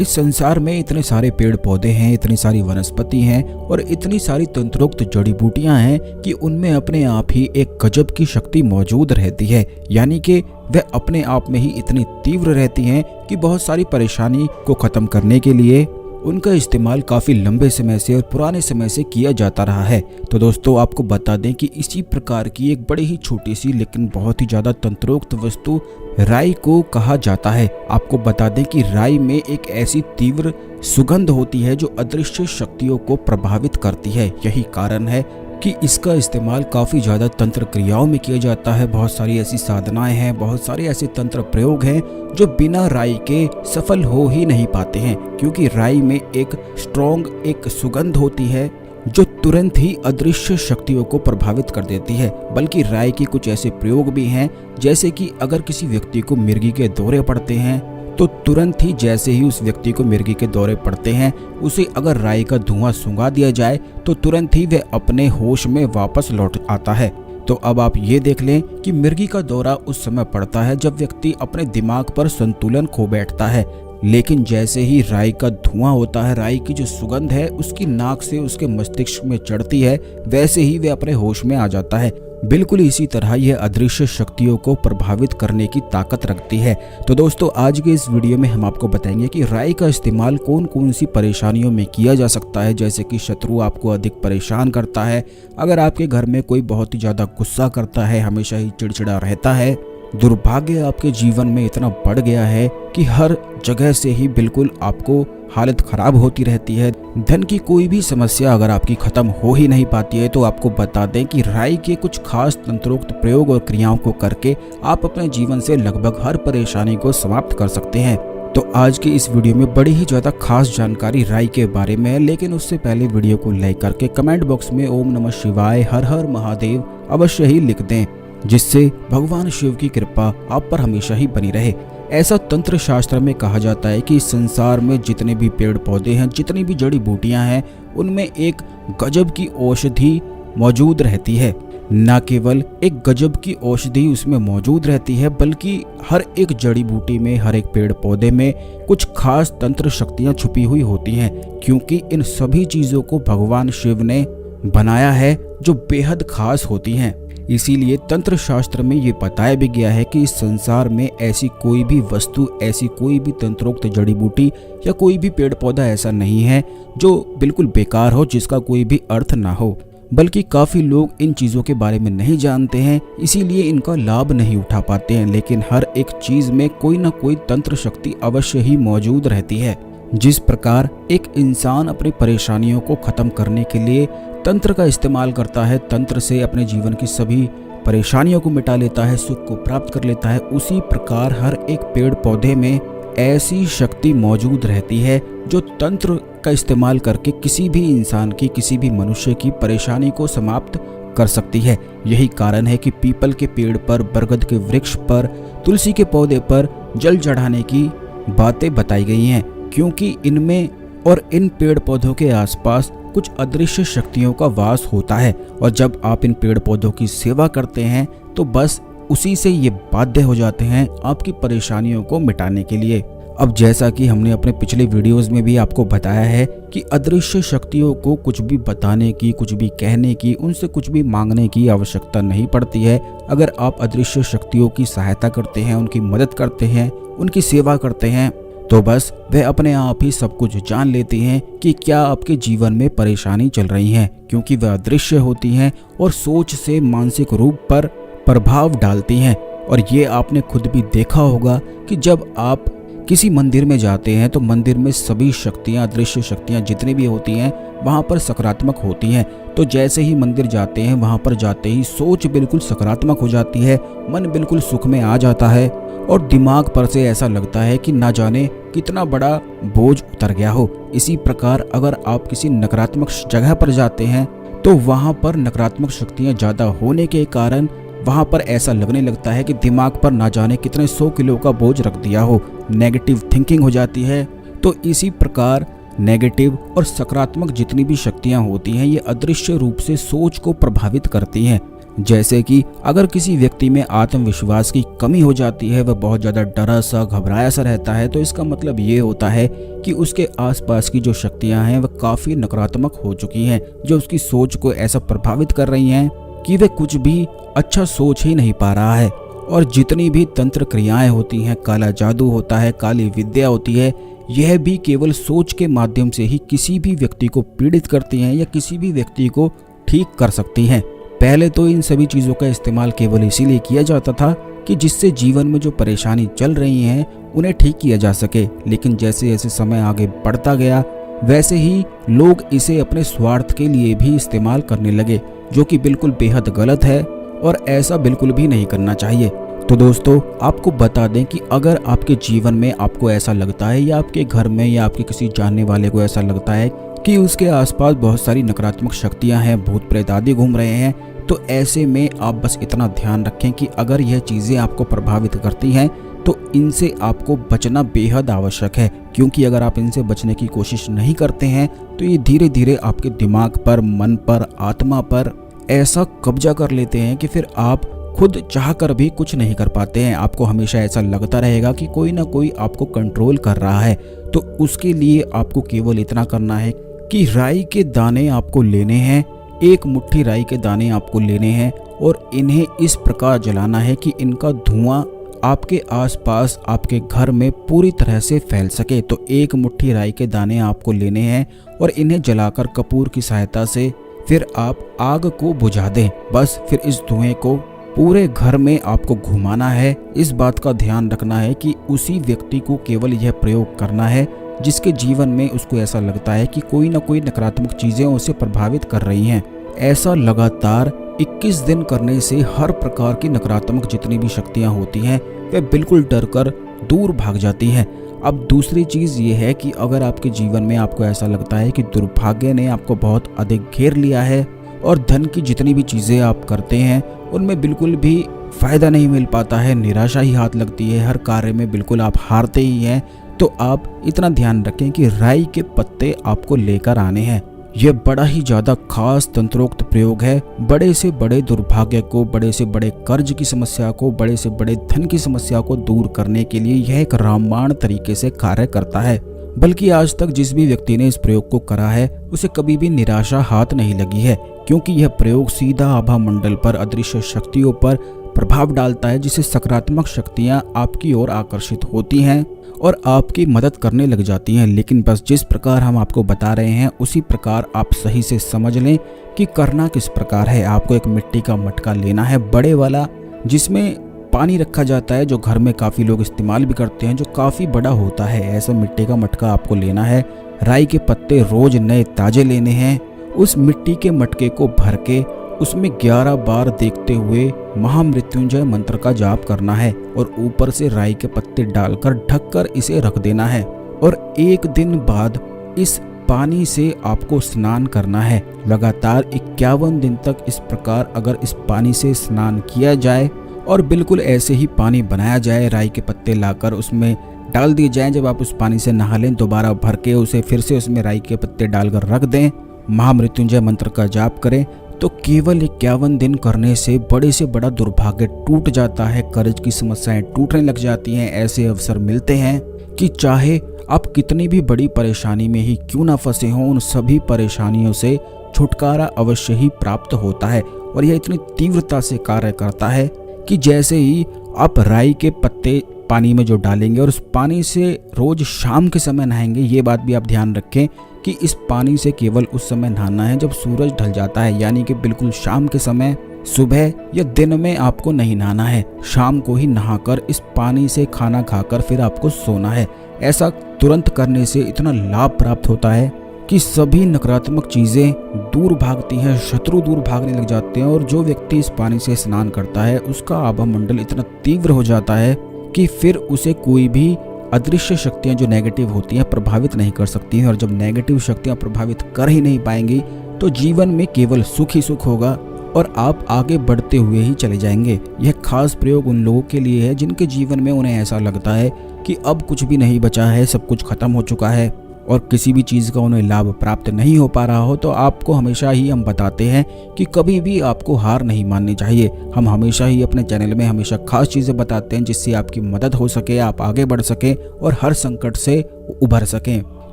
इस संसार में इतने सारे पेड़ पौधे हैं, इतनी सारी वनस्पति हैं और इतनी सारी तंत्रोक्त जड़ी बूटियां हैं कि उनमें अपने आप ही एक गजब की शक्ति मौजूद रहती है। यानी कि वह अपने आप में ही इतनी तीव्र रहती हैं कि बहुत सारी परेशानी को खत्म करने के लिए उनका इस्तेमाल काफ़ी लंबे समय से और पुराने समय से किया जाता रहा है। तो दोस्तों आपको बता दें कि इसी प्रकार की एक बड़ी ही छोटी सी लेकिन बहुत ही ज़्यादा तंत्रोक्त वस्तु राई को कहा जाता है। आपको बता दें कि राई में एक ऐसी तीव्र सुगंध होती है जो अदृश्य शक्तियों को प्रभावित करती है। यही कारण है कि इसका इस्तेमाल काफ़ी ज़्यादा तंत्र क्रियाओं में किया जाता है। बहुत सारी ऐसी साधनाएं हैं, बहुत सारे ऐसे तंत्र प्रयोग हैं जो बिना राई के सफल हो ही नहीं पाते हैं, क्योंकि राई में एक स्ट्रॉन्ग एक सुगंध होती है जो तुरंत ही अदृश्य शक्तियों को प्रभावित कर देती है। बल्कि राई के कुछ ऐसे प्रयोग भी हैं, जैसे कि अगर किसी व्यक्ति को मिर्गी के दौरे पड़ते हैं तो तुरंत ही जैसे ही उस व्यक्ति को मिर्गी के दौरे पड़ते हैं, उसे अगर राई का धुआं सूंघा दिया जाए तो तुरंत ही वह अपने होश में वापस लौट आता है। तो अब आप ये देख लें कि मिर्गी का दौरा उस समय पड़ता है जब व्यक्ति अपने दिमाग पर संतुलन खो बैठता है, लेकिन जैसे ही राई का धुआं होता है, राई की जो सुगंध है उसकी नाक से उसके मस्तिष्क में चढ़ती है, वैसे ही वह अपने होश में आ जाता है। बिल्कुल इसी तरह यह अदृश्य शक्तियों को प्रभावित करने की ताकत रखती है। तो दोस्तों आज के इस वीडियो में हम आपको बताएंगे कि राई का इस्तेमाल कौन कौन सी परेशानियों में किया जा सकता है, जैसे कि शत्रु आपको अधिक परेशान करता है, अगर आपके घर में कोई बहुत ही ज़्यादा गुस्सा करता है, हमेशा ही चिड़चिड़ा रहता है, दुर्भाग्य आपके जीवन में इतना बढ़ गया है कि हर जगह से ही बिल्कुल आपको हालत खराब होती रहती है, धन की कोई भी समस्या अगर आपकी खत्म हो ही नहीं पाती है, तो आपको बता दें कि राई के कुछ खास तंत्रोक्त प्रयोग और क्रियाओं को करके आप अपने जीवन से लगभग हर परेशानी को समाप्त कर सकते हैं। तो आज की इस वीडियो में बड़ी ही ज़्यादा खास जानकारी राई के बारे में है, लेकिन उससे पहले वीडियो को लाइक करके कमेंट बॉक्स में ओम नमः शिवाय हर हर महादेव अवश्य ही लिख दें, जिससे भगवान शिव की कृपा आप पर हमेशा ही बनी रहे। ऐसा तंत्र शास्त्र में कहा जाता है कि इस संसार में जितने भी पेड़ पौधे हैं, जितनी भी जड़ी बूटियां हैं, उनमें एक गजब की औषधि मौजूद रहती है। न केवल एक गजब की औषधि उसमें मौजूद रहती है, बल्कि हर एक जड़ी बूटी में, हर एक पेड़ पौधे में कुछ खास तंत्र शक्तियां छुपी हुई होती हैं, क्योंकि इन सभी चीज़ों को भगवान शिव ने बनाया है जो बेहद खास होती हैं। इसीलिए तंत्र शास्त्र में ये बताया भी गया है कि इस संसार में ऐसी कोई भी वस्तु, ऐसी कोई भी तंत्रोक्त जड़ी बूटी या कोई भी पेड़ पौधा ऐसा नहीं है जो बिल्कुल बेकार हो, जिसका कोई भी अर्थ ना हो। बल्कि काफ़ी लोग इन चीज़ों के बारे में नहीं जानते हैं, इसीलिए इनका लाभ नहीं उठा पाते हैं। लेकिन हर एक चीज़ में कोई ना कोई तंत्र शक्ति अवश्य ही मौजूद रहती है। जिस प्रकार एक इंसान अपनी परेशानियों को ख़त्म करने के लिए तंत्र का इस्तेमाल करता है, तंत्र से अपने जीवन की सभी परेशानियों को मिटा लेता है, सुख को प्राप्त कर लेता है, उसी प्रकार हर एक पेड़ पौधे में ऐसी शक्ति मौजूद रहती है जो तंत्र का इस्तेमाल करके किसी भी इंसान की, किसी भी मनुष्य की परेशानी को समाप्त कर सकती है। यही कारण है कि पीपल के पेड़ पर, बरगद के वृक्ष पर, तुलसी के पौधे पर जल चढ़ाने की बातें बताई गई हैं, क्योंकि इनमें और इन पेड़ पौधों के आसपास कुछ अदृश्य शक्तियों का वास होता है। और जब आप इन पेड़ पौधों की सेवा करते हैं तो बस उसी से ये बाध्य हो जाते हैं आपकी परेशानियों को मिटाने के लिए। अब जैसा कि हमने अपने पिछले वीडियोस में भी आपको बताया है कि अदृश्य शक्तियों को कुछ भी बताने की, कुछ भी कहने की, उनसे कुछ भी मांगने की आवश्यकता नहीं पड़ती है। अगर आप अदृश्य शक्तियों की सहायता करते हैं, उनकी मदद करते हैं, उनकी सेवा करते हैं, तो बस वह अपने आप ही सब कुछ जान लेती हैं कि क्या आपके जीवन में परेशानी चल रही है, क्योंकि वह अदृश्य होती हैं और सोच से मानसिक रूप पर प्रभाव डालती हैं। और ये आपने खुद भी देखा होगा कि जब आप किसी मंदिर में जाते हैं तो मंदिर में सभी शक्तियाँ, अदृश्य शक्तियाँ जितनी भी होती हैं वहाँ पर सकारात्मक होती हैं। तो जैसे ही मंदिर जाते हैं, वहाँ पर जाते ही सोच बिल्कुल सकारात्मक हो जाती है, मन बिल्कुल सुख में आ जाता है और दिमाग पर से ऐसा लगता है कि ना जाने कितना बड़ा बोझ उतर गया हो। इसी प्रकार अगर आप किसी नकारात्मक जगह पर जाते हैं तो वहाँ पर नकारात्मक शक्तियाँ ज़्यादा होने के कारण वहाँ पर ऐसा लगने लगता है कि दिमाग पर ना जाने कितने 100 किलो का बोझ रख दिया हो, नेगेटिव थिंकिंग हो जाती है। तो इसी प्रकार नेगेटिव और सकारात्मक जितनी भी शक्तियाँ होती हैं ये अदृश्य रूप से सोच को प्रभावित करती हैं। जैसे कि अगर किसी व्यक्ति में आत्मविश्वास की कमी हो जाती है, वह बहुत ज़्यादा डरा सा घबराया सा रहता है, तो इसका मतलब ये होता है कि उसके आसपास की जो शक्तियां हैं वह काफ़ी नकारात्मक हो चुकी हैं, जो उसकी सोच को ऐसा प्रभावित कर रही हैं कि वह कुछ भी अच्छा सोच ही नहीं पा रहा है। और जितनी भी तंत्र क्रियाएं होती हैं, काला जादू होता है, काली विद्या होती है, यह भी केवल सोच के माध्यम से ही किसी भी व्यक्ति को पीड़ित करती हैं या किसी भी व्यक्ति को ठीक कर सकती हैं। पहले तो इन सभी चीज़ों का इस्तेमाल केवल इसीलिए किया जाता था कि जिससे जीवन में जो परेशानी चल रही हैं उन्हें ठीक किया जा सके, लेकिन जैसे जैसे समय आगे बढ़ता गया वैसे ही लोग इसे अपने स्वार्थ के लिए भी इस्तेमाल करने लगे, जो कि बिल्कुल बेहद गलत है और ऐसा बिल्कुल भी नहीं करना चाहिए। तो दोस्तों, आपको बता दें कि अगर आपके जीवन में आपको ऐसा लगता है या आपके घर में या आपके किसी जानने वाले को ऐसा लगता है कि उसके आसपास बहुत सारी नकारात्मक शक्तियां हैं, भूत प्रेत आदि घूम रहे हैं, तो ऐसे में आप बस इतना ध्यान रखें कि अगर यह चीज़ें आपको प्रभावित करती हैं तो इनसे आपको बचना बेहद आवश्यक है, क्योंकि अगर आप इनसे बचने की कोशिश नहीं करते हैं तो ये धीरे धीरे आपके दिमाग पर, मन पर, आत्मा पर ऐसा कब्जा कर लेते हैं कि फिर आप खुद चाहकर भी कुछ नहीं कर पाते हैं। आपको हमेशा ऐसा लगता रहेगा कि कोई ना कोई आपको कंट्रोल कर रहा है। तो उसके लिए आपको केवल इतना करना है कि राई के दाने आपको लेने हैं, एक मुट्ठी राई के दाने आपको लेने हैं और इन्हें इस प्रकार जलाना है कि इनका धुआं आपके आसपास, आपके घर में पूरी तरह से फैल सके। तो एक मुट्ठी राई के दाने आपको लेने हैं और इन्हें जलाकर कपूर की सहायता से फिर आप आग को बुझा दें। बस फिर इस धुएं को पूरे घर में आपको घुमाना है। इस बात का ध्यान रखना है कि उसी व्यक्ति को केवल यह प्रयोग करना है जिसके जीवन में उसको ऐसा लगता है कि कोई ना कोई नकारात्मक चीजें उसे प्रभावित कर रही हैं। ऐसा लगातार 21 दिन करने से हर प्रकार की नकारात्मक जितनी भी शक्तियां होती हैं वे बिल्कुल डरकर दूर भाग जाती हैं। अब दूसरी चीज़ ये है कि अगर आपके जीवन में आपको ऐसा लगता है कि दुर्भाग्य ने आपको बहुत अधिक घेर लिया है और धन की जितनी भी चीज़ें आप करते हैं उनमें बिल्कुल भी फ़ायदा नहीं मिल पाता है, निराशा ही हाथ लगती है, हर कार्य में बिल्कुल आप हारते ही हैं, तो आप इतना ध्यान रखें कि राई के पत्ते आपको लेकर आने हैं। यह बड़ा ही ज़्यादा खास तंत्रोक्त प्रयोग है। बड़े से बड़े दुर्भाग्य को, बड़े से बड़े कर्ज की समस्या को, बड़े से बड़े धन की समस्या को दूर करने के लिए यह एक रामबाण तरीके से कार्य करता है। बल्कि आज तक जिस भी व्यक्ति ने इस प्रयोग को करा है उसे कभी भी निराशा हाथ नहीं लगी है, क्योंकि यह प्रयोग सीधा आभा मंडल पर, अदृश्य शक्तियों पर प्रभाव डालता है, जिससे सकारात्मक शक्तियां आपकी ओर आकर्षित होती हैं और आपकी मदद करने लग जाती हैं। लेकिन बस जिस प्रकार हम आपको बता रहे हैं उसी प्रकार आप सही से समझ लें कि करना किस प्रकार है। आपको एक मिट्टी का मटका लेना है, बड़े वाला, जिसमें पानी रखा जाता है, जो घर में काफ़ी लोग इस्तेमाल भी करते हैं, जो काफ़ी बड़ा होता है। ऐसा मिट्टी का मटका आपको लेना है। राई के पत्ते रोज नए ताजे लेने हैं। उस मिट्टी के मटके को भर के उसमें 11 बार देखते हुए महामृत्युंजय मंत्र का जाप करना है और ऊपर से राई के पत्ते डालकर ढककर इसे रख देना है। और 1 दिन बाद इस पानी से आपको स्नान करना है। लगातार 51 दिन तक इस प्रकार अगर इस पानी से स्नान किया जाए और बिल्कुल ऐसे ही पानी बनाया जाए, राई के पत्ते लाकर उसमें डाल दिए जाएं, जब आप उस पानी से नहा लें दोबारा भर के उसे फिर से उसमें राई के पत्ते डालकर रख दें, महामृत्युंजय मंत्र का जाप करें, तो केवल 51 दिन करने से बड़े से बड़ा दुर्भाग्य टूट जाता है। कर्ज की समस्याएं टूटने लग जाती हैं। ऐसे अवसर मिलते हैं कि चाहे आप कितनी भी बड़ी परेशानी में ही क्यों ना फंसे हों, उन सभी परेशानियों से छुटकारा अवश्य ही प्राप्त होता है। और यह इतनी तीव्रता से कार्य करता है कि जैसे ही आप राई के पत्ते पानी में जो डालेंगे और उस पानी से रोज शाम के समय नहाएंगे, ये बात भी आप ध्यान रखें कि इस पानी से केवल उस समय नहाना है जब सूरज ढल जाता है, यानी कि बिल्कुल शाम के समय, सुबह या दिन में आपको नहीं नहाना है। शाम को ही नहाकर इस पानी से खाना खाकर फिर आपको सोना है। ऐसा तुरंत करने से इतना लाभ प्राप्त होता है कि सभी नकारात्मक चीज़ें दूर भागती हैं, शत्रु दूर भागने लग जाते हैं। और जो व्यक्ति इस पानी से स्नान करता है उसका आभा मंडल इतना तीव्र हो जाता है कि फिर उसे कोई भी अदृश्य शक्तियां जो नेगेटिव होती हैं प्रभावित नहीं कर सकती हैं। और जब नेगेटिव शक्तियां प्रभावित कर ही नहीं पाएंगी तो जीवन में केवल सुख ही सुख होगा और आप आगे बढ़ते हुए ही चले जाएंगे। यह खास प्रयोग उन लोगों के लिए है जिनके जीवन में उन्हें ऐसा लगता है कि अब कुछ भी नहीं बचा है, सब कुछ खत्म हो चुका है, और किसी भी चीज़ का उन्हें लाभ प्राप्त नहीं हो पा रहा हो तो आपको हमेशा ही हम बताते हैं कि कभी भी आपको हार नहीं माननी चाहिए। हम हमेशा ही अपने चैनल में हमेशा खास चीज़ें बताते हैं जिससे आपकी मदद हो सके, आप आगे बढ़ सकें और हर संकट से उभर सकें,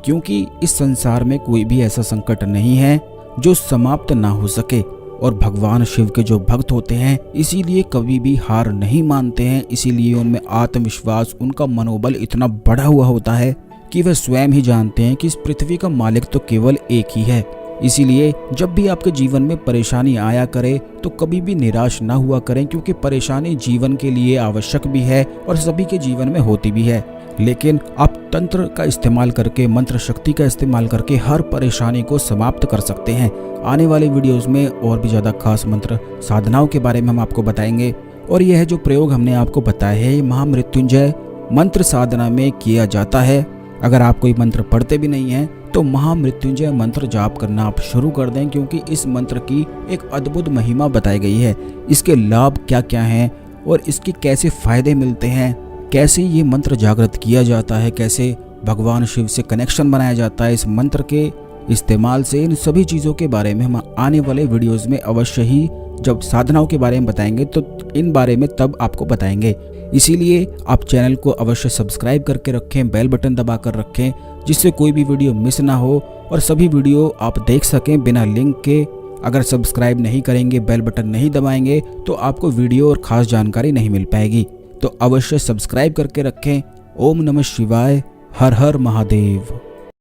क्योंकि इस संसार में कोई भी ऐसा संकट नहीं है जो समाप्त ना हो सके। और भगवान शिव के जो भक्त होते हैं इसीलिए कभी भी हार नहीं मानते हैं, इसीलिए उनमें आत्मविश्वास, उनका मनोबल इतना बढ़ा हुआ होता है कि वे स्वयं ही जानते हैं कि इस पृथ्वी का मालिक तो केवल एक ही है। इसीलिए जब भी आपके जीवन में परेशानी आया करे तो कभी भी निराश ना हुआ करें, क्योंकि परेशानी जीवन के लिए आवश्यक भी है और सभी के जीवन में होती भी है। लेकिन आप तंत्र का इस्तेमाल करके, मंत्र शक्ति का इस्तेमाल करके हर परेशानी को समाप्त कर सकते हैं। आने वाले वीडियोस में और भी ज़्यादा खास मंत्र साधनाओं के बारे में हम आपको बताएंगे। और यह जो प्रयोग हमने आपको बताया है, महामृत्युंजय मंत्र साधना में किया जाता है। अगर आप कोई मंत्र पढ़ते भी नहीं हैं तो महामृत्युंजय मंत्र जाप करना आप शुरू कर दें, क्योंकि इस मंत्र की एक अद्भुत महिमा बताई गई है। इसके लाभ क्या क्या हैं और इसके कैसे फायदे मिलते हैं, कैसे ये मंत्र जागृत किया जाता है, कैसे भगवान शिव से कनेक्शन बनाया जाता है इस मंत्र के इस्तेमाल से, इन सभी चीज़ों के बारे में हम आने वाले वीडियोस में अवश्य ही, जब साधनाओं के बारे में बताएंगे तो इन बारे में तब आपको बताएंगे। इसीलिए आप चैनल को अवश्य सब्सक्राइब करके रखें, बेल बटन दबा कर रखें, जिससे कोई भी वीडियो मिस ना हो और सभी वीडियो आप देख सकें बिना लिंक के। अगर सब्सक्राइब नहीं करेंगे, बेल बटन नहीं दबाएंगे तो आपको वीडियो और ख़ास जानकारी नहीं मिल पाएगी। तो अवश्य सब्सक्राइब करके रखें। ओम नमः शिवाय। हर हर महादेव।